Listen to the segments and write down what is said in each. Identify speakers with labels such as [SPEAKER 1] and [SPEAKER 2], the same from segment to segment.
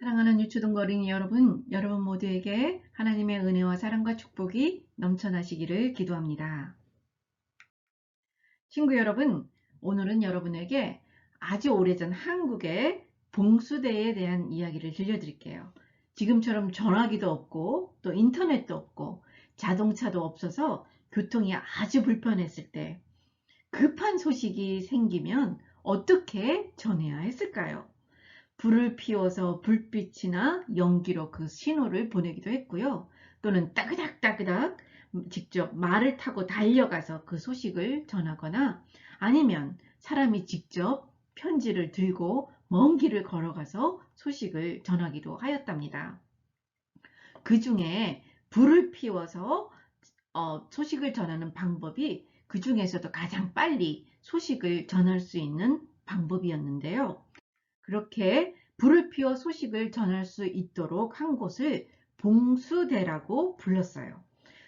[SPEAKER 1] 사랑하는 유초등 어린이 여러분, 여러분 모두에게 하나님의 은혜와 사랑과 축복이 넘쳐나시기를 기도합니다. 친구 여러분, 오늘은 여러분에게 아주 오래전 한국의 봉수대에 대한 이야기를 들려드릴게요. 지금처럼 전화기도 없고 또 인터넷도 없고 자동차도 없어서 교통이 아주 불편했을 때 급한 소식이 생기면 어떻게 전해야 했을까요? 불을 피워서 불빛이나 연기로 그 신호를 보내기도 했고요. 또는 따그닥따그닥 직접 말을 타고 달려가서 그 소식을 전하거나 아니면 사람이 직접 편지를 들고 먼 길을 걸어가서 소식을 전하기도 하였답니다. 그 중에 불을 피워서 소식을 전하는 방법이 그 중에서도 가장 빨리 소식을 전할 수 있는 방법이었는데요. 그렇게 불을 피워 소식을 전할 수 있도록 한 곳을 봉수대라고 불렀어요.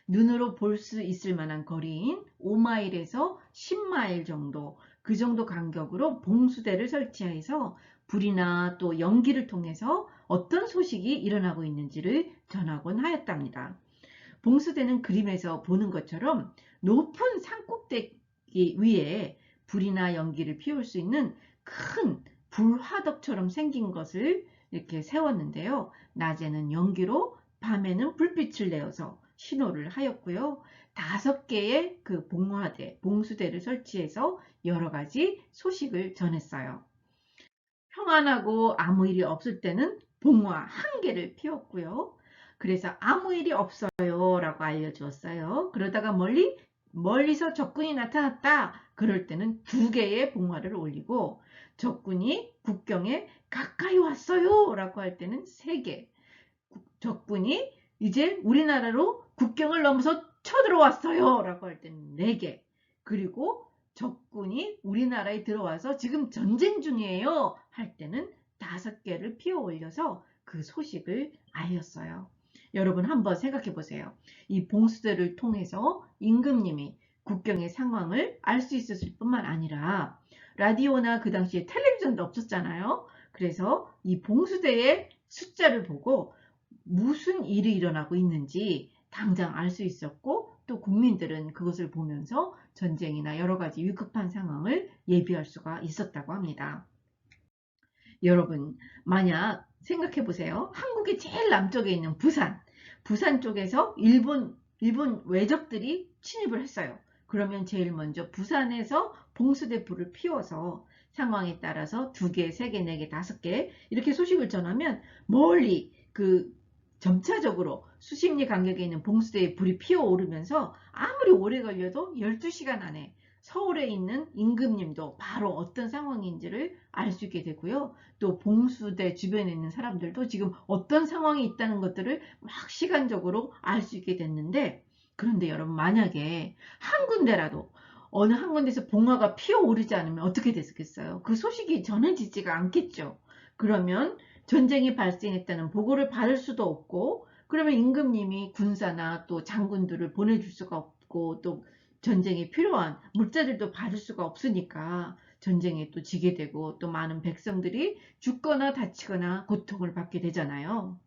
[SPEAKER 1] 눈으로 볼 수 있을 만한 거리인 5마일에서 10마일 정도, 그 정도 간격으로 봉수대를 설치해서 불이나 또 연기를 통해서 어떤 소식이 일어나고 있는지를 전하곤 하였답니다. 봉수대는 그림에서 보는 것처럼 높은 산꼭대기 위에 불이나 연기를 피울 수 있는 큰 불화덕처럼 생긴 것을 이렇게 세웠는데요. 낮에는 연기로, 밤에는 불빛을 내어서 신호를 하였고요. 5개의 그 봉수대를 설치해서 여러 가지 소식을 전했어요. 평안하고 아무 일이 없을 때는 봉화 1개를 피웠고요. 그래서 아무 일이 없어요 라고 알려주었어요. 그러다가 멀리서 적군이 나타났다. 그럴 때는 2개의 봉화를 올리고 적군이 국경에 가까이 왔어요 라고 할 때는 3개, 적군이 이제 우리나라로 국경을 넘어서 쳐들어왔어요 라고 할 때는 4개, 그리고 적군이 우리나라에 들어와서 지금 전쟁 중이에요 할 때는 5개를 피워 올려서 그 소식을 알렸어요. 여러분 한번 생각해 보세요. 이 봉수대를 통해서 임금님이 국경의 상황을 알 수 있었을 뿐만 아니라 라디오나 그 당시에 텔레비전도 없었잖아요. 그래서 이 봉수대의 숫자를 보고 무슨 일이 일어나고 있는지 당장 알 수 있었고, 또 국민들은 그것을 보면서 전쟁이나 여러 가지 위급한 상황을 예비할 수가 있었다고 합니다. 여러분, 만약 생각해 보세요. 한국의 제일 남쪽에 있는 부산 쪽에서 일본 외적들이 침입을 했어요. 그러면 제일 먼저 부산에서 봉수대 불을 피워서 상황에 따라서 2개, 3개, 4개, 5개 이렇게 소식을 전하면 멀리 그 점차적으로 수십 리 간격에 있는 봉수대에 불이 피어오르면서 아무리 오래 걸려도 12시간 안에 서울에 있는 임금님도 바로 어떤 상황인지를 알 수 있게 되고요. 또 봉수대 주변에 있는 사람들도 지금 어떤 상황이 있다는 것들을 막 시간적으로 알 수 있게 됐는데, 그런데 여러분 만약에 한 군데라도 어느 한 군데서 봉화가 피어오르지 않으면 어떻게 됐겠어요? 그 소식이 전해지지가 않겠죠. 그러면 전쟁이 발생했다는 보고를 받을 수도 없고, 그러면 임금님이 군사나 또 장군들을 보내줄 수가 없고, 또 전쟁에 필요한 물자들도 받을 수가 없으니까 전쟁에 또 지게 되고, 또 많은 백성들이 죽거나 다치거나 고통을 받게 되잖아요.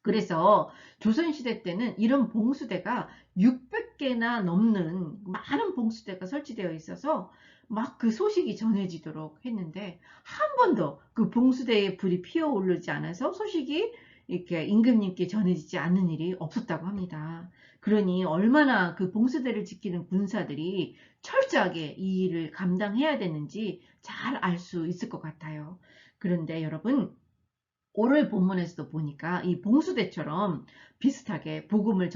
[SPEAKER 1] 그래서 조선시대 때는 이런 봉수대가 600개나 넘는 많은 봉수대가 설치되어 있어서 막 그 소식이 전해지도록 했는데, 한 번도 그 봉수대에 불이 피어오르지 않아서 소식이 이렇게 임금님께 전해지지 않는 일이 없었다고 합니다. 그러니 얼마나 그 봉수대를 지키는 군사들이 철저하게 이 일을 감당해야 되는지 잘 알 수 있을 것 같아요. 그런데 여러분, 오늘 본문에서도 보니까 이 봉수대처럼 비슷하게 복음이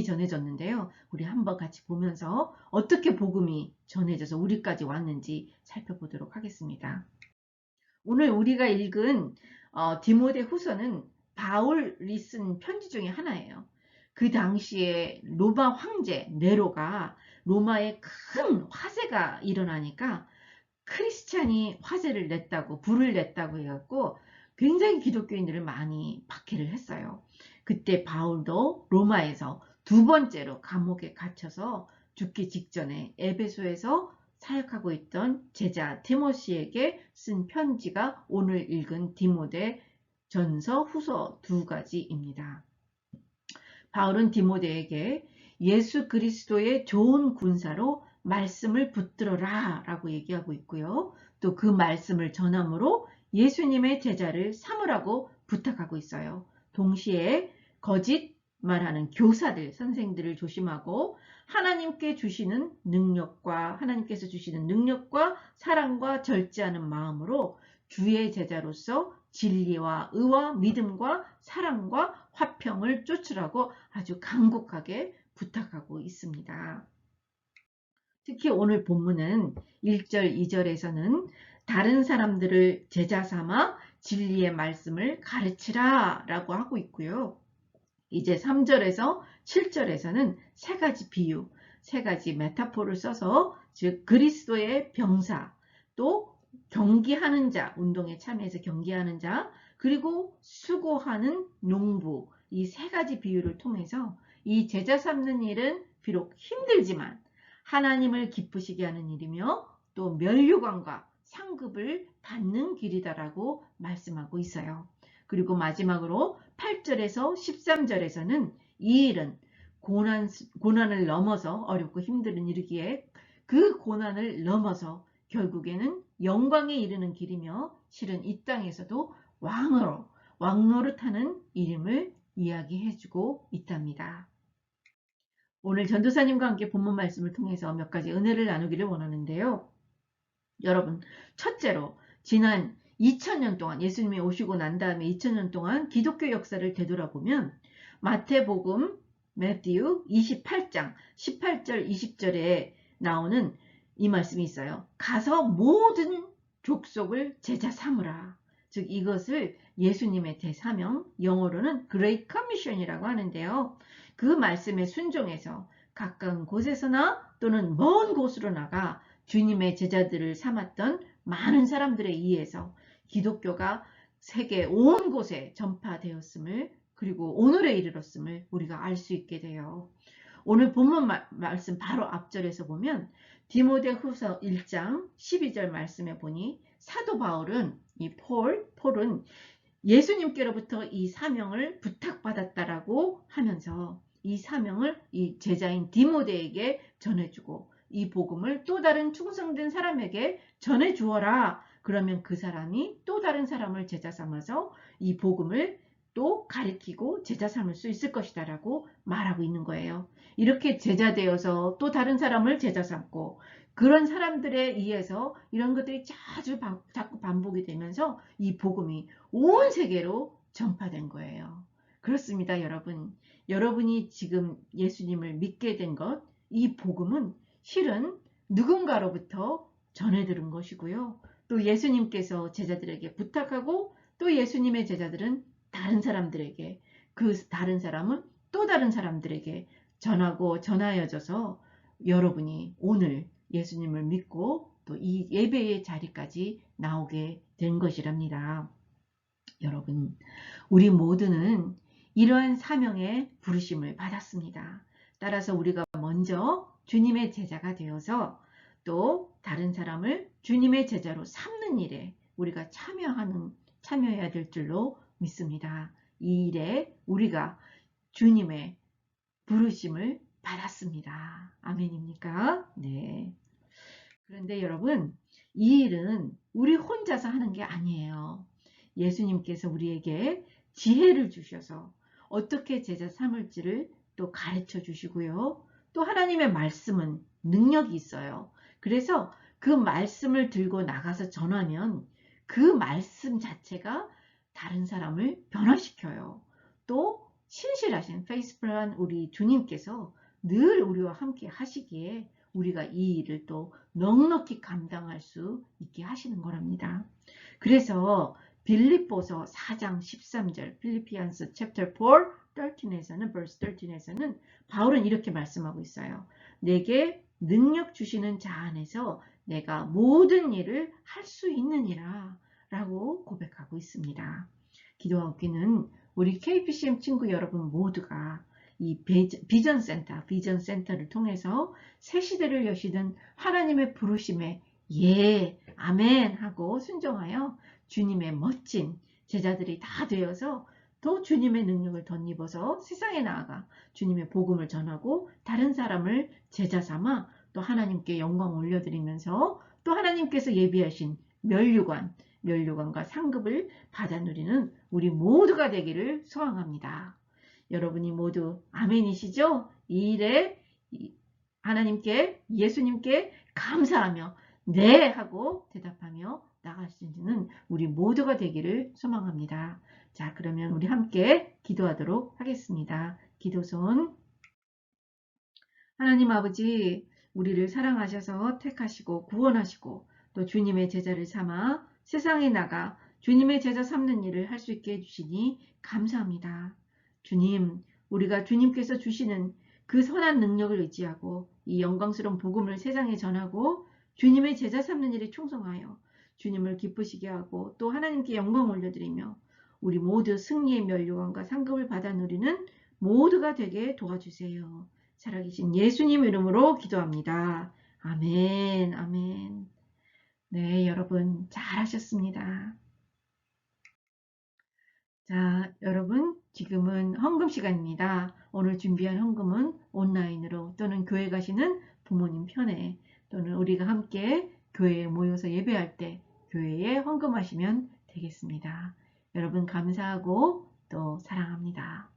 [SPEAKER 1] 전해졌는데요. 우리 한번 같이 보면서 어떻게 복음이 전해져서 우리까지 왔는지 살펴보도록 하겠습니다. 오늘 우리가 읽은 디모데 후서는 바울이 쓴 편지 중에 하나예요. 그 당시에 로마 황제 네로가 로마에 큰 화재가 일어나니까 크리스찬이 화재를 냈다고, 불을 냈다고 해갖고 굉장히 기독교인들을 많이 박해를 했어요. 그때 바울도 로마에서 2번째로 감옥에 갇혀서 죽기 직전에 에베소에서 사역하고 있던 제자 디모시에게 쓴 편지가 오늘 읽은 디모데 전서, 후서 두 가지입니다. 바울은 디모데에게 예수 그리스도의 좋은 군사로 말씀을 붙들어라 라고 얘기하고 있고요. 또 그 말씀을 전함으로 예수님의 제자를 삼으라고 부탁하고 있어요. 동시에 거짓 말하는 교사들, 선생들을 조심하고 하나님께서 주시는 능력과 사랑과 절제하는 마음으로 주의 제자로서 진리와 의와 믿음과 사랑과 화평을 쫓으라고 아주 간곡하게 부탁하고 있습니다. 특히 오늘 본문은 1절, 2절에서는 다른 사람들을 제자 삼아 진리의 말씀을 가르치라 라고 하고 있고요. 이제 3절에서 7절에서는 세 가지 비유, 세 가지 메타포를 써서 즉 그리스도의 병사, 또 경기하는 자, 운동에 참여해서 경기하는 자, 그리고 수고하는 농부, 이 세 가지 비유를 통해서 이 제자 삼는 일은 비록 힘들지만 하나님을 기쁘시게 하는 일이며 또 면류관과 상급을 받는 길이다라고 말씀하고 있어요. 그리고 마지막으로 8절에서 13절에서는 이 일은 고난을 넘어서 어렵고 힘든 일이기에 그 고난을 넘어서 결국에는 영광에 이르는 길이며 실은 이 땅에서도 왕노릇하는 이름을 이야기해주고 있답니다. 오늘 전도사님과 함께 본문 말씀을 통해서 몇 가지 은혜를 나누기를 원하는데요. 여러분, 첫째로 지난 2000년 동안 예수님이 오시고 난 다음에 2000년 동안 기독교 역사를 되돌아보면 마태복음 매튜 28장 18절 20절에 나오는 이 말씀이 있어요. 가서 모든 족속을 제자 삼으라. 즉 이것을 예수님의 대사명, 영어로는 Great Commission이라고 하는데요. 그 말씀에 순종해서 가까운 곳에서나 또는 먼 곳으로 나가 주님의 제자들을 삼았던 많은 사람들에 의해서 기독교가 세계 온 곳에 전파되었음을 그리고 오늘에 이르렀음을 우리가 알 수 있게 돼요. 오늘 본문 말씀 바로 앞절에서 보면 디모데후서 1장 12절 말씀에 보니 사도 바울은 폴은 예수님께로부터 이 사명을 부탁받았다라고 하면서 이 사명을 이 제자인 디모데에게 전해주고 이 복음을 또 다른 충성된 사람에게 전해 주어라. 그러면 그 사람이 또 다른 사람을 제자 삼아서 이 복음을 또 가르치고 제자 삼을 수 있을 것이다 라고 말하고 있는 거예요. 이렇게 제자 되어서 또 다른 사람을 제자 삼고 그런 사람들에 의해서 이런 것들이 자꾸 반복이 되면서 이 복음이 온 세계로 전파된 거예요. 그렇습니다, 여러분. 여러분이 지금 예수님을 믿게 된 것, 이 복음은 실은 누군가로부터 전해 들은 것이고요. 또 예수님께서 제자들에게 부탁하고 또 예수님의 제자들은 다른 사람들에게 그 다른 사람은 또 다른 사람들에게 전하고 전하여져서 여러분이 오늘 예수님을 믿고 또 이 예배의 자리까지 나오게 된 것이랍니다. 여러분, 우리 모두는 이러한 사명의 부르심을 받았습니다. 따라서 우리가 먼저 주님의 제자가 되어서 또 다른 사람을 주님의 제자로 삼는 일에 우리가 참여해야 될 줄로 믿습니다. 이 일에 우리가 주님의 부르심을 받았습니다. 아멘입니까? 네. 그런데 여러분, 이 일은 우리 혼자서 하는 게 아니에요. 예수님께서 우리에게 지혜를 주셔서 어떻게 제자 삼을지를 또 가르쳐 주시고요. 또 하나님의 말씀은 능력이 있어요. 그래서 그 말씀을 들고 나가서 전하면 그 말씀 자체가 다른 사람을 변화시켜요. 또 신실하신 페이스풀한 우리 주님께서 늘 우리와 함께 하시기에 우리가 이 일을 또 넉넉히 감당할 수 있게 하시는 거랍니다. 그래서 빌립보서 4장 13절 필리피안스 챕터 13에서는 verse 13에서는 바울은 이렇게 말씀하고 있어요. 내게 능력 주시는 자 안에서 내가 모든 일을 할 수 있느니라 라고 고백하고 있습니다. 기도하기는 우리 KPCM 친구 여러분 모두가 이 비전 센터를 통해서 새 시대를 여시는 하나님의 부르심에 예, 아멘 하고 순종하여 주님의 멋진 제자들이 다 되어서 또 주님의 능력을 덧입어서 세상에 나아가 주님의 복음을 전하고 다른 사람을 제자 삼아 또 하나님께 영광 올려드리면서 또 하나님께서 예비하신 면류관과 상급을 받아 누리는 우리 모두가 되기를 소망합니다. 여러분이 모두 아멘이시죠? 이 일에 하나님께 예수님께 감사하며 네 하고 대답하며 나갈 수 있는 우리 모두가 되기를 소망합니다. 자, 그러면 우리 함께 기도하도록 하겠습니다. 기도손. 하나님 아버지, 우리를 사랑하셔서 택하시고 구원하시고 또 주님의 제자를 삼아 세상에 나가 주님의 제자 삼는 일을 할 수 있게 해주시니 감사합니다. 주님, 우리가 주님께서 주시는 그 선한 능력을 의지하고 이 영광스러운 복음을 세상에 전하고 주님의 제자 삼는 일에 충성하여 주님을 기쁘시게 하고 또 하나님께 영광 올려드리며 우리 모두 승리의 면류관과 상급을 받아 누리는 모두가 되게 도와주세요. 살아계신 예수님 이름으로 기도합니다. 아멘, 아멘. 네, 여러분 잘하셨습니다. 자, 여러분 지금은 헌금 시간입니다. 오늘 준비한 헌금은 온라인으로 또는 교회 가시는 부모님 편에 또는 우리가 함께 교회에 모여서 예배할 때 교회에 헌금하시면 되겠습니다. 여러분 감사하고 또 사랑합니다.